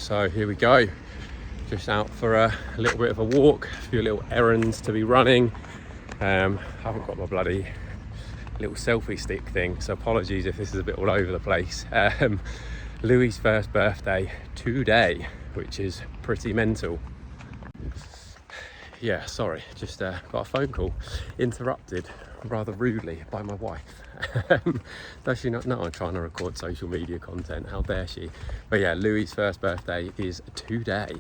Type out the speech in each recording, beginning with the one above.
So here we go, just out for a little bit of a walk, a few little errands to be running. I haven't got my bloody little selfie stick thing, so apologies if this is a bit all over the place. Louis' first birthday today, which is pretty mental. Yeah, sorry, just got a phone call, interrupted rather rudely by my wife. Does she not know I'm trying to record social media content? How dare she? But yeah, Louis' first birthday is today,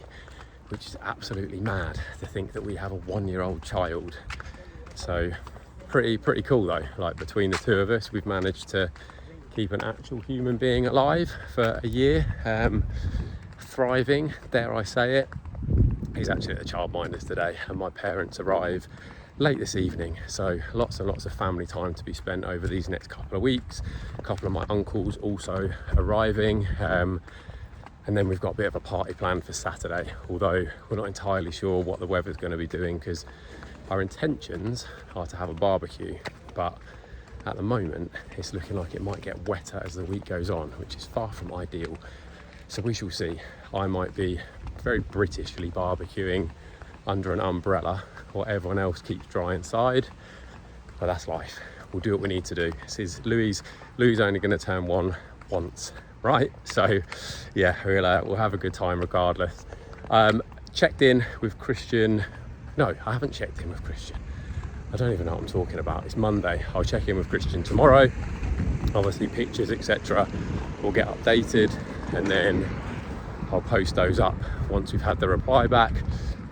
which is absolutely mad to think that we have a 1-year-old child. So pretty cool though. Like, between the two of us, we've managed to keep an actual human being alive for a year, thriving, dare I say it. He's actually at the childminders today, and my parents arrive late this evening, so lots and lots of family time to be spent over these next couple of weeks. A couple of my uncles also arriving, and then we've got a bit of a party planned for Saturday, although we're not entirely sure what the weather's going to be doing, because our intentions are to have a barbecue, but at the moment it's looking like it might get wetter as the week goes on, which is far from ideal. So we shall see. I might be very Britishly barbecuing under an umbrella while everyone else keeps dry inside, but that's life. We'll do what we need to do. This is Louis only going to turn one once, right? So yeah, we'll have a good time regardless. Checked in with Christian. No, I haven't checked in with Christian. I don't even know what I'm talking about. It's Monday. I'll check in with Christian tomorrow. Obviously pictures, etc. will get updated, and then I'll post those up once we've had the reply back.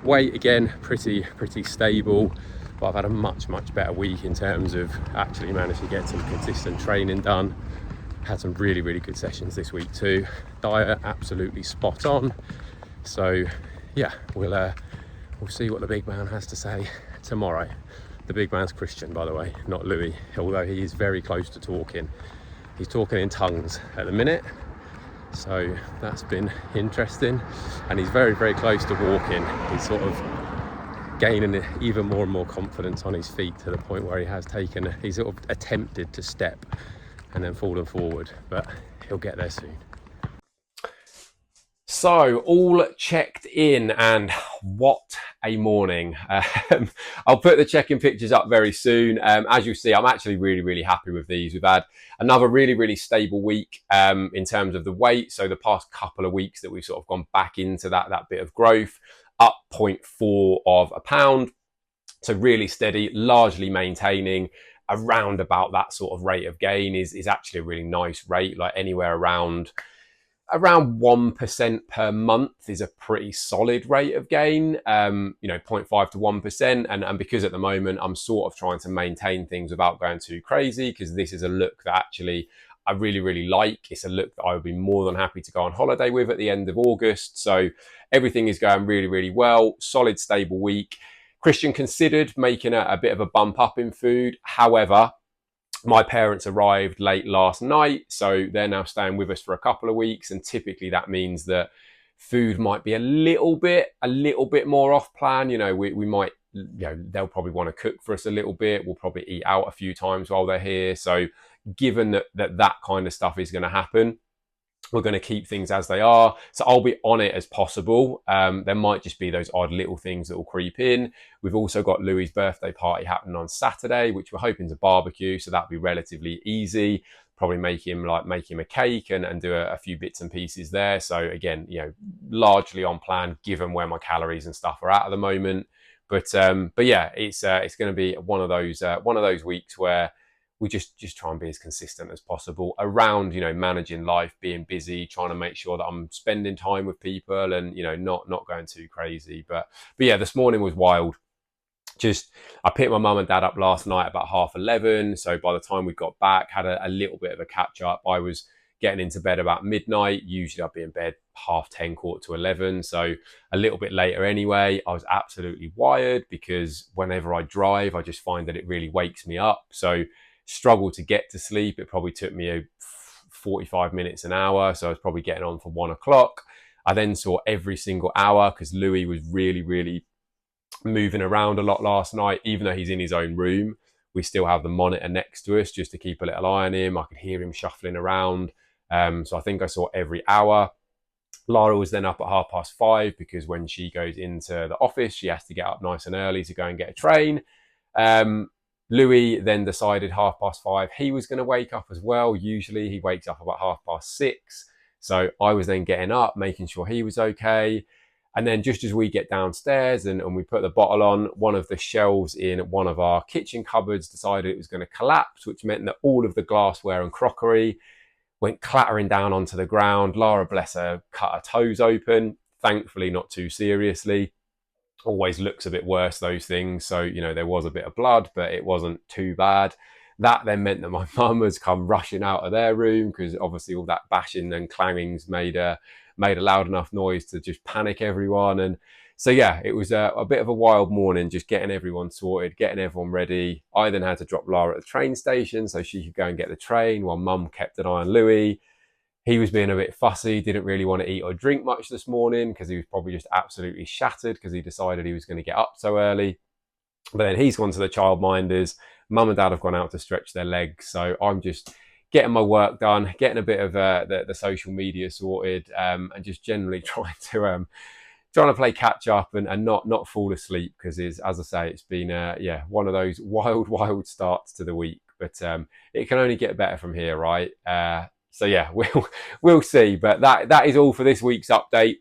Weight, again, pretty stable, but I've had a much better week in terms of actually managed to get some consistent training done. Had some really good sessions this week too. Diet absolutely spot on. So yeah, we'll see what the big man has to say tomorrow. The big man's Christian, by the way, not Louis, although he is very close to talking. He's talking in tongues at the minute, so that's been interesting, and he's very close to walking. He's sort of gaining even more and more confidence on his feet, to the point where he's sort of attempted to step and then fallen forward, but he'll get there soon. So all checked in, and what a morning. I'll put the check-in pictures up very soon. As you see, I'm actually really happy with these. We've had another really stable week in terms of the weight. So the past couple of weeks that we've sort of gone back into that bit of growth, up 0.4 of a pound. So really steady, largely maintaining around about that sort of rate of gain is actually a really nice rate. Like anywhere around 1% per month is a pretty solid rate of gain, 0.5 to 1%. And because at the moment I'm sort of trying to maintain things without going too crazy, because this is a look that actually I really like. It's a look that I would be more than happy to go on holiday with at the end of August. So everything is going really well. Solid, stable week. Christian considered making a bit of a bump up in food. However, my parents arrived late last night, so they're now staying with us for a couple of weeks, and typically that means that food might be a little bit more off plan. We might, they'll probably want to cook for us a little bit. We'll probably eat out a few times while they're here. So given that kind of stuff is going to happen, we're going to keep things as they are. So I'll be on it as possible. There might just be those odd little things that will creep in. We've also got Louis' birthday party happening on Saturday, which we're hoping to barbecue. So that'll be relatively easy. Probably make him a cake and do a few bits and pieces there. So again, largely on plan given where my calories and stuff are at the moment. But yeah, it's going to be one of those weeks where we just try and be as consistent as possible around, managing life, being busy, trying to make sure that I'm spending time with people and, not going too crazy. But yeah, this morning was wild. I picked my mum and dad up last night about 11:30. So by the time we got back, had a little bit of a catch up. I was getting into bed about midnight. Usually I'd be in bed 10:30, 11:15. So a little bit later anyway. I was absolutely wired because whenever I drive, I just find that it really wakes me up. So struggled to get to sleep. It probably took me 45 minutes, an hour. So I was probably getting on for 1 o'clock. I then saw every single hour because Louis was really moving around a lot last night. Even though he's in his own room, we still have the monitor next to us just to keep a little eye on him. I could hear him shuffling around. So I think I saw every hour. Lara was then up at 5:30 because when she goes into the office, she has to get up nice and early to go and get a train. Louis then decided 5:30 he was going to wake up as well. Usually he wakes up about 6:30. So I was then getting up, making sure he was okay. And then just as we get downstairs and we put the bottle on, one of the shelves in one of our kitchen cupboards decided it was going to collapse, which meant that all of the glassware and crockery went clattering down onto the ground. Lara, bless her, cut her toes open. Thankfully, not too seriously. Always looks a bit worse, those things. So, you know, there was a bit of blood, but it wasn't too bad. That then meant that my mum has come rushing out of their room because obviously all that bashing and clangings made a loud enough noise to just panic everyone. And so, yeah, it was a bit of a wild morning, just getting everyone sorted, getting everyone ready. I then had to drop Lara at the train station so she could go and get the train while mum kept an eye on Louis. He was being a bit fussy, didn't really want to eat or drink much this morning because he was probably just absolutely shattered because he decided he was going to get up so early. But then he's gone to the childminders. Mum and dad have gone out to stretch their legs. So I'm just getting my work done, getting a bit of the social media sorted, and just generally trying to play catch up and not fall asleep because, as I say, it's been one of those wild starts to the week. But it can only get better from here, right? So yeah, we'll see. But that is all for this week's update.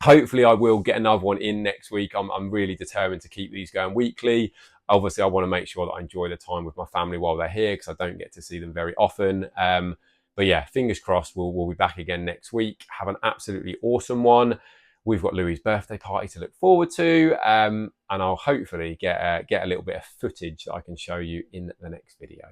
Hopefully I will get another one in next week. I'm really determined to keep these going weekly. Obviously, I want to make sure that I enjoy the time with my family while they're here because I don't get to see them very often. But yeah, fingers crossed, we'll be back again next week. Have an absolutely awesome one. We've got Louis' birthday party to look forward to, and I'll hopefully get a little bit of footage that I can show you in the next video.